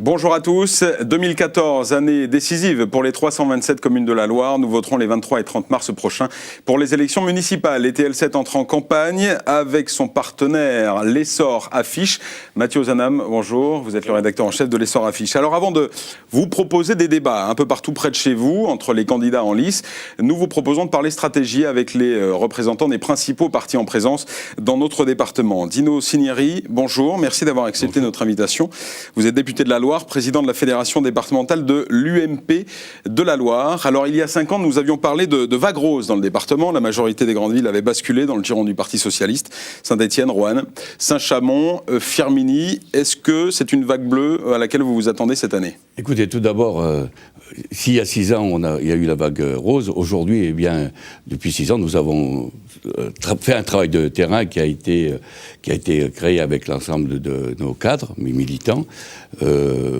Bonjour à tous. 2014, année décisive pour les 327 communes de la Loire. Nous voterons les 23 et 30 mars prochains pour les élections municipales. Et TL7 entre en campagne avec son partenaire l'Essor Affiche. Mathieu Ozanam, bonjour. Vous êtes le rédacteur en chef de l'Essor Affiche. Alors avant de vous proposer des débats un peu partout près de chez vous, entre les candidats en lice, nous vous proposons de parler stratégie avec les représentants des principaux partis en présence dans notre département. Dino Cinieri, bonjour. Merci d'avoir accepté notre invitation. Vous êtes député de la Loire, président de la fédération départementale de l'UMP de la Loire. Alors il y a 5 ans, nous avions parlé de vague rose dans le département. La majorité des grandes villes avaient basculé dans le giron du Parti socialiste. Saint-Étienne, Roanne, Saint-Chamond, Firminy. Est-ce que c'est une vague bleue à laquelle vous vous attendez cette année ? Écoutez, tout d'abord, s'il y a 6 ans, il y a eu la vague rose, aujourd'hui, eh bien, depuis 6 ans, nous avons fait un travail de terrain qui a été créé avec l'ensemble de nos cadres, mes militants.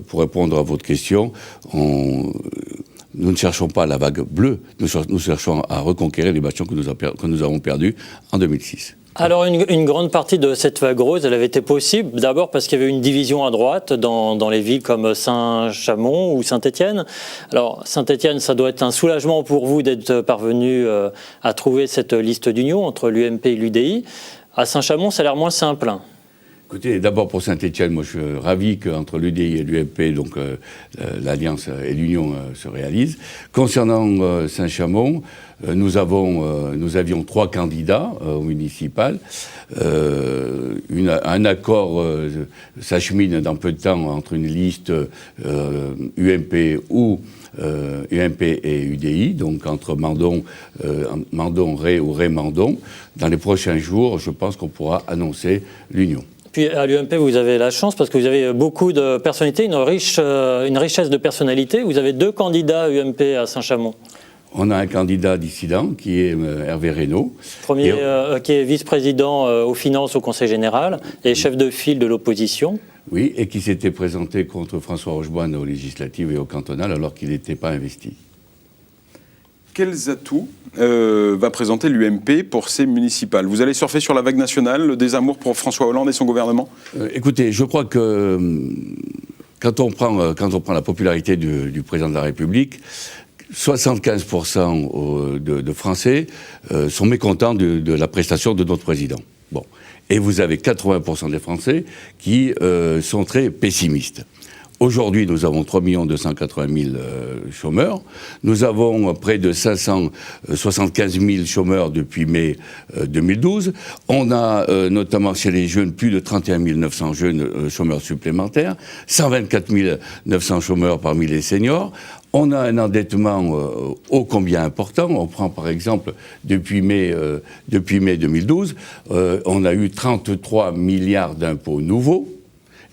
Pour répondre à votre question, nous ne cherchons pas la vague bleue, nous cherchons à reconquérir les bastions que nous avons perdus en 2006. Alors une grande partie de cette vague rose, elle avait été possible d'abord parce qu'il y avait une division à droite dans les villes comme Saint-Chamond ou Saint-Étienne. Alors Saint-Étienne, ça doit être un soulagement pour vous d'être parvenu à trouver cette liste d'union entre l'UMP et l'UDI. À Saint-Chamond, ça a l'air moins simple. Écoutez, d'abord pour Saint-Étienne, moi je suis ravi qu'entre l'UDI et l'UMP, donc l'alliance et l'union se réalisent. Concernant Saint-Chamond, nous avions 3 candidats au municipal. Un accord s'achemine dans peu de temps entre une liste UMP ou UMP et UDI, donc entre Mandon, Ré ou Ré-Mandon. Dans les prochains jours, je pense qu'on pourra annoncer l'union. Puis à l'UMP, vous avez la chance parce que vous avez beaucoup de personnalités, une richesse de personnalités. Vous avez 2 candidats UMP à Saint-Chamond. On a un candidat dissident qui est Hervé Reynaud. Qui est vice-président aux finances au Conseil général et chef de file de l'opposition. Oui, et qui s'était présenté contre François Rocheboine aux législatives et au cantonal alors qu'il n'était pas investi. Quels atouts va présenter l'UMP pour ces municipales ? Vous allez surfer sur la vague nationale, le désamour pour François Hollande et son gouvernement ? Écoutez, je crois que quand on prend la popularité du président de la République, 75% de Français sont mécontents de la prestation de notre président. Bon. Et vous avez 80% des Français qui sont très pessimistes. Aujourd'hui, nous avons 3 280 000 chômeurs. Nous avons près de 575 000 chômeurs depuis mai 2012. On a notamment chez les jeunes plus de 31 900 jeunes chômeurs supplémentaires, 124 900 chômeurs parmi les seniors. On a un endettement ô combien important. On prend par exemple, depuis mai 2012, on a eu 33 milliards d'impôts nouveaux.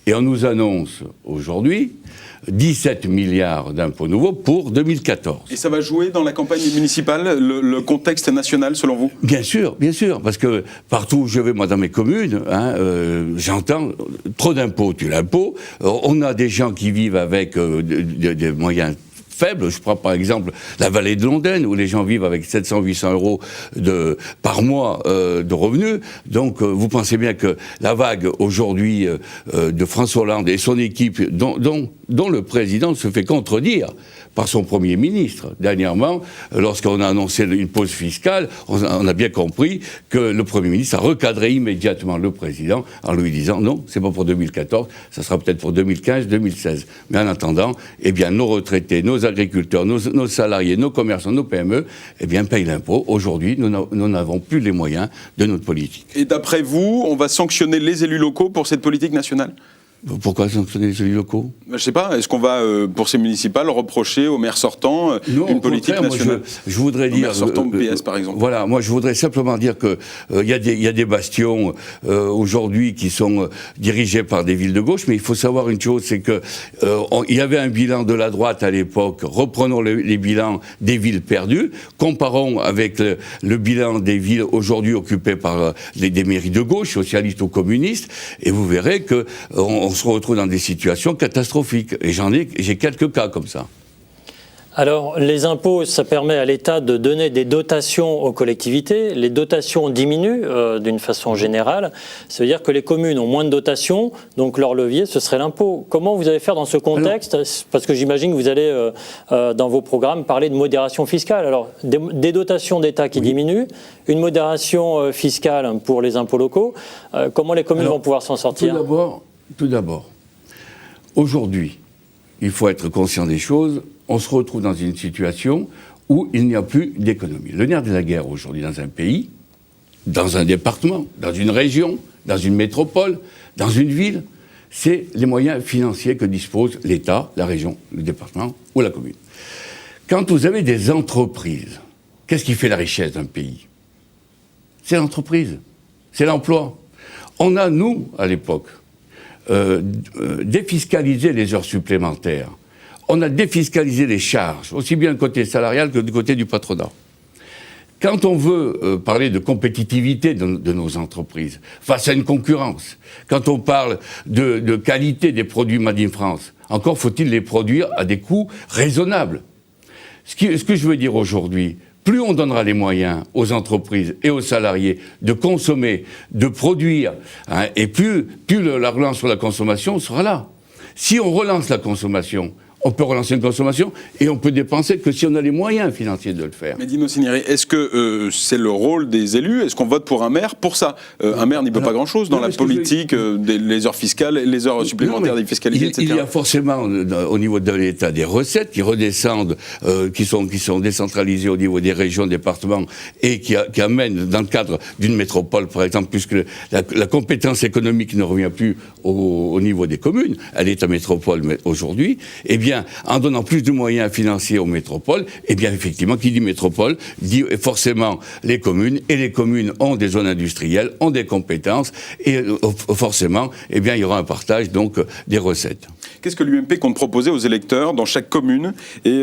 Et on nous annonce aujourd'hui 17 milliards d'impôts nouveaux pour 2014. Et ça va jouer dans la campagne municipale, le contexte national selon vous ? Bien sûr, parce que partout où je vais, moi dans mes communes, j'entends trop d'impôts, tu l'impôt. On a des gens qui vivent avec des moyens faibles. Je prends par exemple la vallée de Londaine où les gens vivent avec 700-800 euros par mois de revenus. Donc vous pensez bien que la vague aujourd'hui de François Hollande et son équipe dont le président se fait contredire par son Premier ministre. Dernièrement, lorsqu'on a annoncé une pause fiscale, on a bien compris que le Premier ministre a recadré immédiatement le président en lui disant non, c'est pas pour 2014, ça sera peut-être pour 2015, 2016. Mais en attendant, eh bien, nos retraités, nos agriculteurs, nos salariés, nos commerçants, nos PME, eh bien, payent l'impôt. Aujourd'hui, nous n'avons plus les moyens de notre politique. Et d'après vous, on va sanctionner les élus locaux pour cette politique nationale ? Pourquoi sanctionner les élus locaux ? Je ne sais pas, est-ce qu'on va, pour ces municipales, reprocher aux maires sortants une politique nationale ? Moi, je voudrais dire... Maire sortant de PS, par exemple. Voilà, moi je voudrais simplement dire qu'il y a des bastions aujourd'hui qui sont dirigés par des villes de gauche, mais il faut savoir une chose, c'est qu'il y avait un bilan de la droite à l'époque, reprenons les bilans des villes perdues, comparons avec le bilan des villes aujourd'hui occupées par des mairies de gauche, socialistes ou communistes, et vous verrez qu'on se retrouve dans des situations catastrophiques. Et j'ai quelques cas comme ça. Alors, les impôts, ça permet à l'État de donner des dotations aux collectivités. Les dotations diminuent d'une façon générale. Ça veut dire que les communes ont moins de dotations, donc leur levier, ce serait l'impôt. Comment vous allez faire dans ce contexte? Parce que j'imagine que vous allez, dans vos programmes, parler de modération fiscale. Alors, des dotations d'État qui diminuent, une modération fiscale pour les impôts locaux. Comment les communes vont pouvoir s'en sortir? Tout d'abord, aujourd'hui, il faut être conscient des choses. On se retrouve dans une situation où il n'y a plus d'économie. Le nerf de la guerre aujourd'hui dans un pays, dans un département, dans une région, dans une métropole, dans une ville, c'est les moyens financiers que dispose l'État, la région, le département ou la commune. Quand vous avez des entreprises, qu'est-ce qui fait la richesse d'un pays? C'est l'entreprise, c'est l'emploi. On a, nous, à l'époque, défiscalisé les heures supplémentaires. On a défiscalisé les charges, aussi bien du côté salarial que du côté du patronat. Quand on veut parler de compétitivité de nos entreprises, face à une concurrence, quand on parle de qualité des produits Made in France, encore faut-il les produire à des coûts raisonnables. Ce que je veux dire aujourd'hui, plus on donnera les moyens aux entreprises et aux salariés de consommer, de produire, hein, et plus la relance sur la consommation sera là. Si on relance la consommation, on peut relancer une consommation et on peut dépenser que si on a les moyens financiers de le faire. Mais Dino Cinieri, est-ce que c'est le rôle des élus? Est-ce qu'on vote pour un maire pour ça? Un maire n'y peut pas grand-chose dans la politique, les heures fiscales, les heures supplémentaires défiscalisées, etc. Il y a forcément au niveau de l'État des recettes qui redescendent, qui sont décentralisées au niveau des régions, départements et qui amènent dans le cadre d'une métropole, par exemple, puisque la compétence économique ne revient plus au niveau des communes, elle est à métropole aujourd'hui, eh bien, en donnant plus de moyens financiers aux métropoles, eh bien, effectivement, qui dit métropole, dit forcément les communes, et les communes ont des zones industrielles, ont des compétences, et forcément, eh bien, il y aura un partage, donc, des recettes. Qu'est-ce que l'UMP compte proposer aux électeurs dans chaque commune et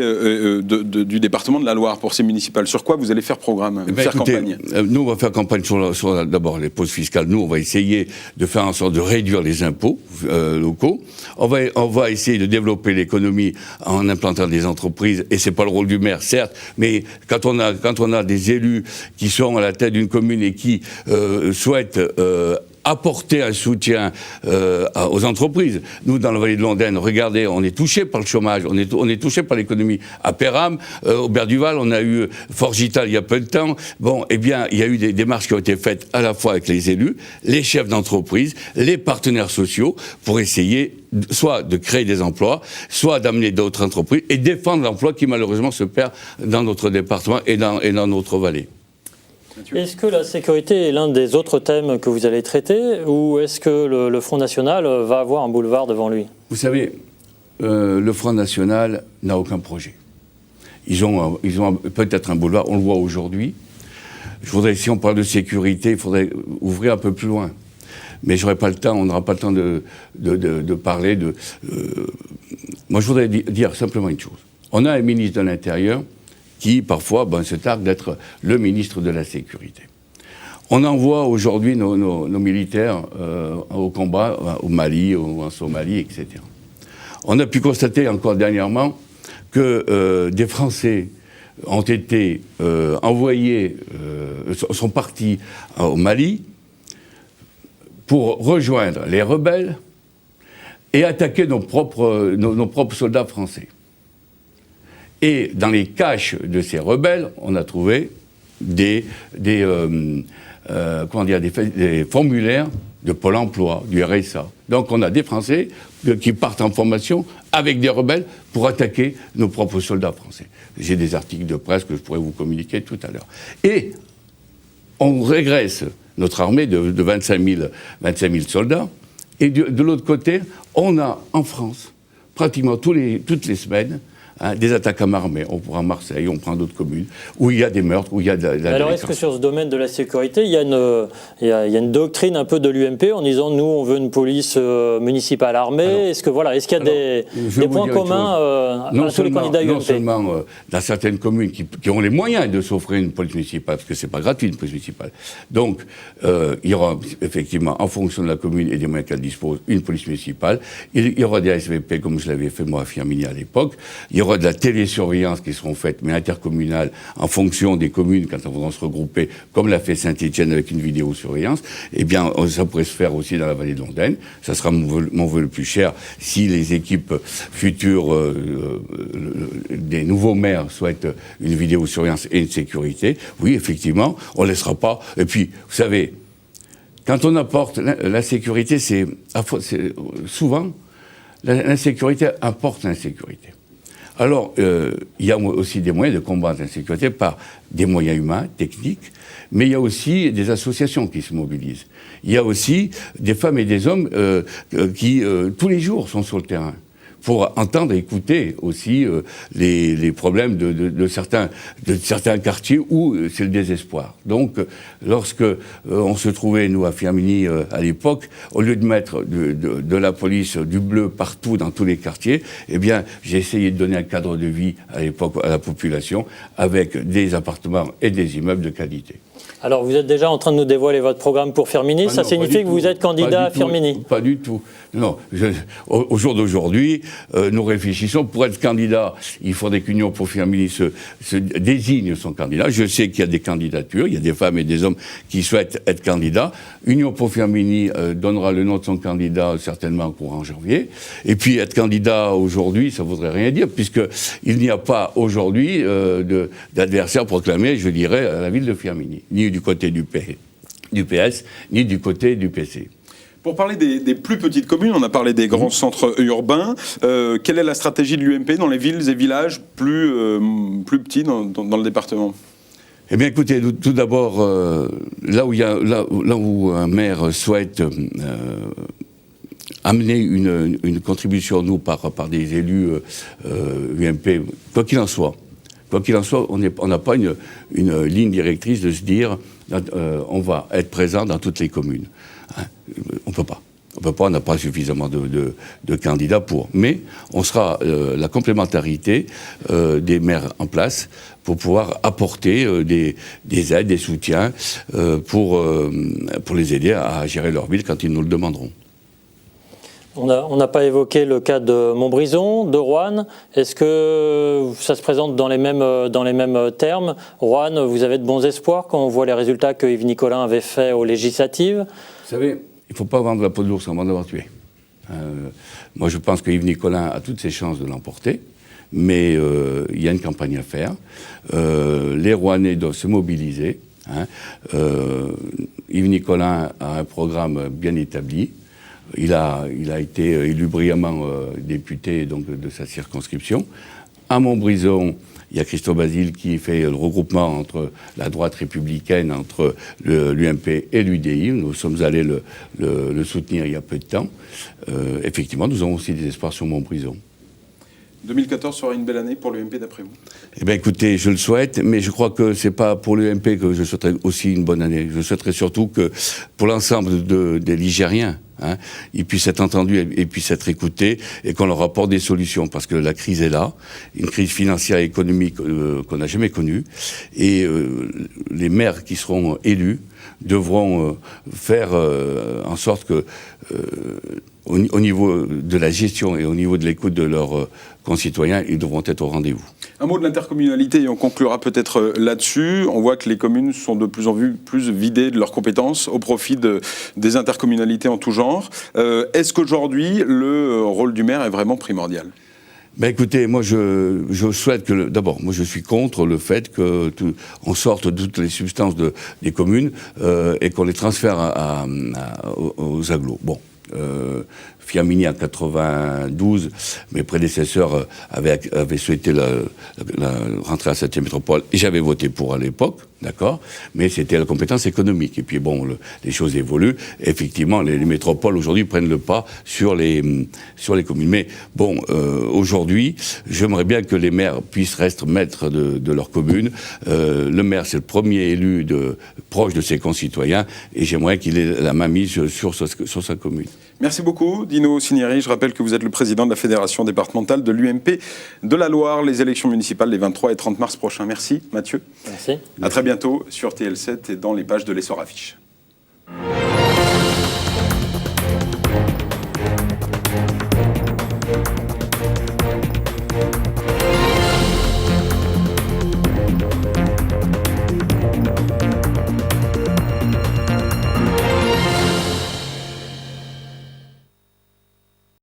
du département de la Loire pour ces municipales? Sur quoi vous allez faire campagne? Nous, on va faire campagne sur d'abord les pauses fiscales. Nous, on va essayer de faire en sorte de réduire les impôts locaux. On va essayer de développer l'économie en implantant des entreprises, et c'est pas le rôle du maire, certes, mais quand on a des élus qui sont à la tête d'une commune et qui souhaitent apporter un soutien aux entreprises. Nous, dans la vallée de l'Ondaine, regardez, on est touché par le chômage, on est touché par l'économie. À Péram, au Berduval, on a eu Forgital il y a peu de temps. Bon, eh bien, il y a eu des démarches qui ont été faites à la fois avec les élus, les chefs d'entreprise, les partenaires sociaux, pour essayer soit de créer des emplois, soit d'amener d'autres entreprises et défendre l'emploi qui malheureusement se perd dans notre département et dans notre vallée. Est-ce que la sécurité est l'un des autres thèmes que vous allez traiter, ou est-ce que le Front National va avoir un boulevard devant lui? Vous savez, le Front National n'a aucun projet. Ils ont peut-être un boulevard, on le voit aujourd'hui. Je voudrais, si on parle de sécurité, il faudrait ouvrir un peu plus loin. Mais j'aurai pas le temps, on n'aura pas le temps de parler de... Moi, je voudrais dire simplement une chose. On a un ministre de l'Intérieur qui, parfois, se targue d'être le ministre de la Sécurité. On envoie aujourd'hui nos militaires au combat, au Mali, ou en Somalie, etc. On a pu constater encore dernièrement que des Français ont été envoyés, sont partis au Mali pour rejoindre les rebelles et attaquer nos propres soldats français. Et dans les caches de ces rebelles, on a trouvé des formulaires de Pôle emploi, du RSA. Donc on a des Français qui partent en formation avec des rebelles pour attaquer nos propres soldats français. J'ai des articles de presse que je pourrais vous communiquer tout à l'heure. Et on régresse notre armée de 25 000 soldats. Et de l'autre côté, on a en France, pratiquement toutes les semaines, des attaques à main armée. On prend Marseille, on prend d'autres communes, où il y a des meurtres, où il y a de la Alors est-ce que sur ce domaine de la sécurité, il y a une doctrine un peu de l'UMP en disant nous on veut une police municipale armée? Est-ce qu'il y a des points communs à tous les candidats UMP? Non seulement dans certaines communes qui ont les moyens de s'offrir une police municipale, parce que c'est pas gratuit une police municipale. Donc il y aura effectivement, en fonction de la commune et des moyens qu'elle dispose, une police municipale. Il y aura des SVP comme je l'avais fait moi à Firminy à l'époque. Il y aura aura de la télésurveillance qui seront faites, mais intercommunales, en fonction des communes, quand elles vont se regrouper, comme l'a fait Saint-Étienne avec une vidéosurveillance, eh bien, ça pourrait se faire aussi dans la vallée de l'Ondaine. Ça sera mon vœu le plus cher si les équipes futures des nouveaux maires souhaitent une vidéosurveillance et une sécurité. Oui, effectivement, on ne laissera pas. Et puis, vous savez, quand on apporte la sécurité, c'est souvent, l'insécurité apporte l'insécurité. Alors, il y a aussi des moyens de combattre l'insécurité par des moyens humains, techniques, mais il y a aussi des associations qui se mobilisent. Il y a aussi des femmes et des hommes qui, tous les jours, sont sur le terrain pour entendre et écouter aussi les problèmes de certains quartiers où c'est le désespoir. Donc, lorsque on se trouvait, nous, à Firminy, à l'époque, au lieu de mettre de la police, du bleu partout dans tous les quartiers, eh bien, j'ai essayé de donner un cadre de vie à l'époque à la population avec des appartements et des immeubles de qualité. Alors, vous êtes déjà en train de nous dévoiler votre programme pour Firminy. Ça signifie que vous êtes candidat à Firminy? Pas du tout. Non. Au jour d'aujourd'hui, nous réfléchissons. Pour être candidat, il faudrait qu'Union pour Firminy se désigne son candidat. Je sais qu'il y a des candidatures. Il y a des femmes et des hommes qui souhaitent être candidats. Union pour Firminy donnera le nom de son candidat certainement en courant janvier. Et puis, être candidat aujourd'hui, ça ne voudrait rien dire, puisqu'il n'y a pas aujourd'hui d'adversaire proclamé, je dirais, à la ville de Firminy. Ni du côté du PS, ni du côté du PC. Pour parler des plus petites communes, on a parlé des grands centres urbains. Quelle est la stratégie de l'UMP dans les villes et villages plus petits dans le département ? Eh bien, écoutez, tout d'abord, là où un maire souhaite amener une contribution, nous, par des élus UMP, quoi qu'il en soit, on n'a pas une ligne directrice de se dire on va être présent dans toutes les communes. Hein, on ne peut pas. On n'a pas suffisamment de candidats pour. Mais on sera la complémentarité des maires en place pour pouvoir apporter des aides, des soutiens pour les aider à gérer leur ville quand ils nous le demanderont. On n'a pas évoqué le cas de Montbrison, de Roanne. Est-ce que ça se présente dans les mêmes termes? Roanne, vous avez de bons espoirs quand on voit les résultats que Yves Nicolin avait fait aux législatives? Vous savez, il ne faut pas vendre la peau de l'ours avant d'avoir tué. Moi, je pense que Yves Nicolin a toutes ses chances de l'emporter, mais il y a une campagne à faire. Les Rouennais doivent se mobiliser. Yves Nicolin a un programme bien établi. Il a été élu brillamment député donc, de sa circonscription. À Montbrison, il y a Christophe Basile qui fait le regroupement entre la droite républicaine, entre l'UMP et l'UDI. Nous sommes allés le soutenir il y a peu de temps. Effectivement, nous avons aussi des espoirs sur Montbrison. 2014 sera une belle année pour l'UMP d'après vous? Eh bien écoutez, je le souhaite, mais je crois que c'est pas pour l'UMP que je souhaiterais aussi une bonne année. Je souhaiterais surtout que pour l'ensemble des Ligériens, ils puissent être entendus et puissent être écoutés et qu'on leur apporte des solutions parce que la crise est là, une crise financière et économique qu'on n'a jamais connue et les maires qui seront élus devront faire en sorte que au niveau de la gestion et au niveau de l'écoute de leurs concitoyens, ils devront être au rendez-vous. Un mot de l'intercommunalité et on conclura peut-être là-dessus. On voit que les communes sont de plus en plus vidées de leurs compétences au profit des intercommunalités en tout genre. Est-ce qu'aujourd'hui, le rôle du maire est vraiment primordial ? Ben écoutez, moi je souhaite que d'abord, moi je suis contre le fait qu'on sorte de toutes les substances des communes et qu'on les transfère aux agglos. Bon. Firminy en 92, mes prédécesseurs avaient souhaité la rentrée à 7e métropole et j'avais voté pour à l'époque, d'accord, mais c'était la compétence économique. Et puis bon, les choses évoluent. Effectivement, les métropoles aujourd'hui prennent le pas sur les communes. Mais bon, aujourd'hui, j'aimerais bien que les maires puissent rester maîtres de leur commune. Le maire, c'est le premier élu proche de ses concitoyens et j'aimerais qu'il ait la main mise sur sa commune. Merci beaucoup, Dino Cinieri. Je rappelle que vous êtes le président de la Fédération départementale de l'UMP de la Loire. Les élections municipales les 23 et 30 mars prochains. Merci, Mathieu. Merci. À très bientôt sur TL7 et dans les pages de l'Essor Affiche.